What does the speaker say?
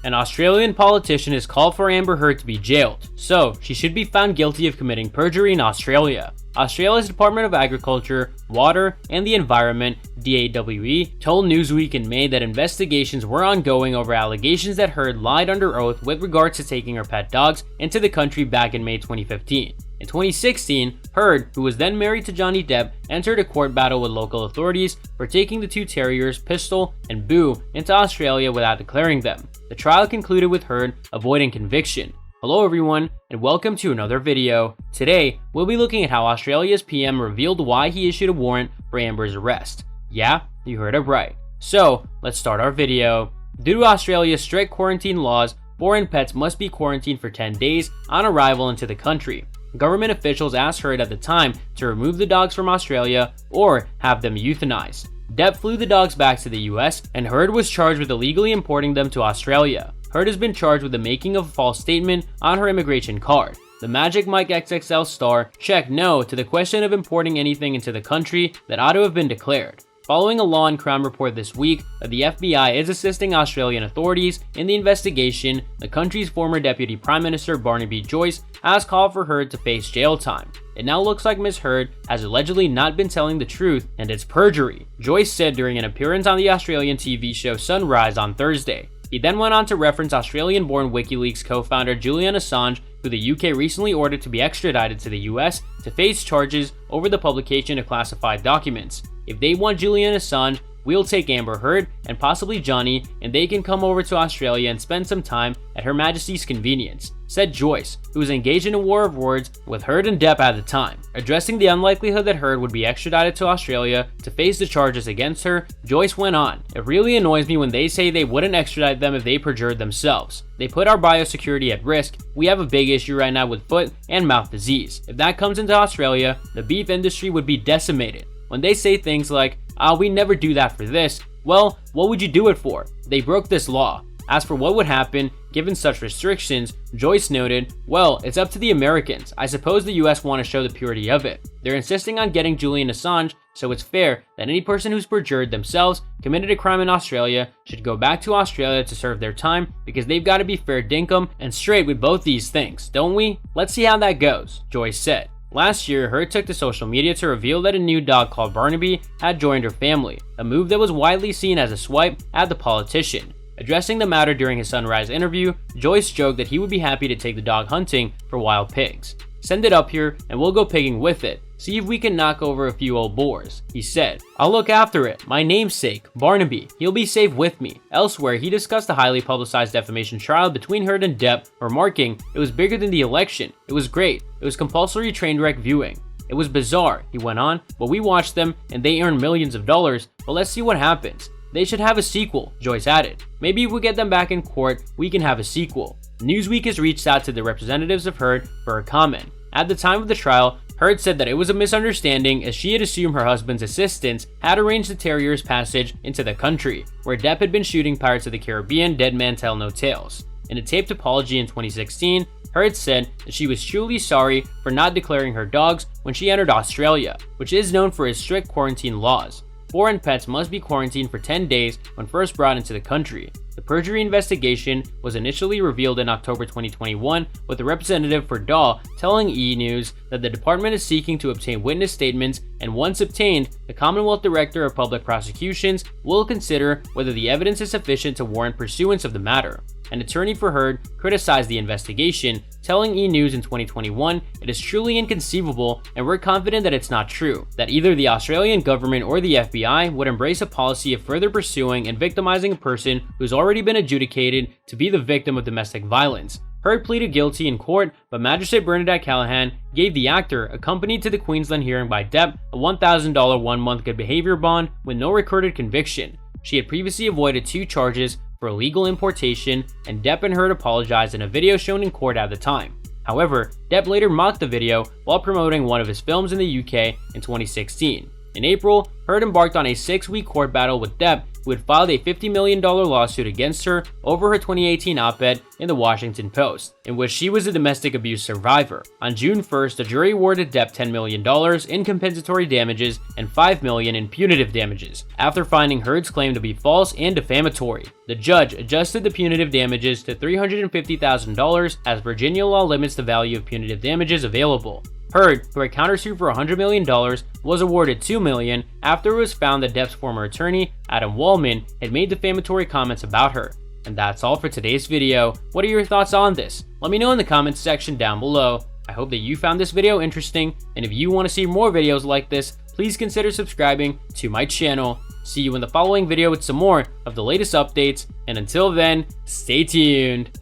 An Australian politician has called for Amber Heard to be jailed, so she should be found guilty of committing perjury in Australia. Australia's Department of Agriculture, Water and the Environment (DAWE) told Newsweek in May that investigations were ongoing over allegations that Heard lied under oath with regards to taking her pet dogs into the country back in May 2015. In 2016, Heard, who was then married to Johnny Depp, entered a court battle with local authorities for taking the two terriers, Pistol and Boo, into Australia without declaring them. The trial concluded with Heard avoiding conviction. Hello everyone, and welcome to another video. Today, we'll be looking at how Australia's PM revealed why he issued a warrant for Amber's arrest. Yeah, you heard it right. So, let's start our video. Due to Australia's strict quarantine laws, foreign pets must be quarantined for 10 days on arrival into the country. Government officials asked Heard at the time to remove the dogs from Australia or have them euthanized. Depp flew the dogs back to the US, and Heard was charged with illegally importing them to Australia. Heard has been charged with the making of a false statement on her immigration card. The Magic Mike XXL star checked no to the question of importing anything into the country that ought to have been declared. Following a Law and Crime report this week that the FBI is assisting Australian authorities in the investigation, the country's former Deputy Prime Minister Barnaby Joyce has called for Heard to face jail time. It now looks like Ms. Heard has allegedly not been telling the truth and it's perjury, Joyce said during an appearance on the Australian TV show Sunrise on Thursday. He then went on to reference Australian-born WikiLeaks co-founder Julian Assange, who the UK recently ordered to be extradited to the US to face charges over the publication of classified documents. If they want Julian Assange, we'll take Amber Heard and possibly Johnny, and they can come over to Australia and spend some time at Her Majesty's convenience, said Joyce, who was engaged in a war of words with Heard and Depp at the time. Addressing the unlikelihood that Heard would be extradited to Australia to face the charges against her, Joyce went on, "It really annoys me when they say they wouldn't extradite them if they perjured themselves. They put our biosecurity at risk. We have a big issue right now with foot and mouth disease. If that comes into Australia, the beef industry would be decimated. When they say things like, we never do that for this, well, what would you do it for? They broke this law." As for what would happen given such restrictions, Joyce noted, "Well, it's up to the Americans. I suppose the US want to show the purity of it. They're insisting on getting Julian Assange, so it's fair that any person who's perjured themselves, committed a crime in Australia, should go back to Australia to serve their time because they've got to be fair dinkum and straight with both these things, don't we? Let's see how that goes," Joyce said. Last year, Heard took to social media to reveal that a new dog called Barnaby had joined her family, a move that was widely seen as a swipe at the politician. Addressing the matter during his Sunrise interview, Joyce joked that he would be happy to take the dog hunting for wild pigs. "Send it up here and we'll go pigging with it. See if we can knock over a few old boars," he said. "I'll look after it. My namesake, Barnaby. He'll be safe with me." Elsewhere, he discussed the highly publicized defamation trial between Heard and Depp, remarking, "It was bigger than the election. It was great. It was compulsory train wreck viewing. It was bizarre," he went on, "but we watched them and they earned millions of dollars, but let's see what happens. They should have a sequel," Joyce added. "Maybe if we get them back in court, we can have a sequel." Newsweek has reached out to the representatives of Heard for a comment. At the time of the trial, Heard said that it was a misunderstanding as she had assumed her husband's assistants had arranged the terrier's passage into the country, where Depp had been shooting Pirates of the Caribbean Dead Man Tell No Tales. In a taped apology in 2016, Heard said that she was truly sorry for not declaring her dogs when she entered Australia, which is known for its strict quarantine laws. Foreign pets must be quarantined for 10 days when first brought into the country. The perjury investigation was initially revealed in October 2021, with a representative for DAW telling E! News that the department is seeking to obtain witness statements, and once obtained, the Commonwealth Director of Public Prosecutions will consider whether the evidence is sufficient to warrant pursuance of the matter. An attorney for Heard criticized the investigation, telling E! News in 2021, "It is truly inconceivable, and we're confident that it's not true, that either the Australian government or the FBI would embrace a policy of further pursuing and victimizing a person who's already been adjudicated to be the victim of domestic violence." Heard pleaded guilty in court, but Magistrate Bernadette Callahan gave the actor, accompanied to the Queensland hearing by Depp, a $1,000 one-month good behavior bond with no recorded conviction. She had previously avoided 2 charges for illegal importation, and Depp and Heard apologized in a video shown in court at the time. However, Depp later mocked the video while promoting one of his films in the UK in 2016. In April, Heard embarked on a 6-week court battle with Depp, who had filed a $50 million lawsuit against her over her 2018 op-ed in the Washington Post, in which she was a domestic abuse survivor. On June 1st, the jury awarded Depp $10 million in compensatory damages and $5 million in punitive damages, after finding Heard's claim to be false and defamatory. The judge adjusted the punitive damages to $350,000 as Virginia law limits the value of punitive damages available. Heard, who had countersued for $100 million, was awarded $2 million after it was found that Depp's former attorney, Adam Wallman, had made defamatory comments about her. And that's all for today's video. What are your thoughts on this? Let me know in the comments section down below. I hope that you found this video interesting, and if you want to see more videos like this, please consider subscribing to my channel. See you in the following video with some more of the latest updates, and until then, stay tuned.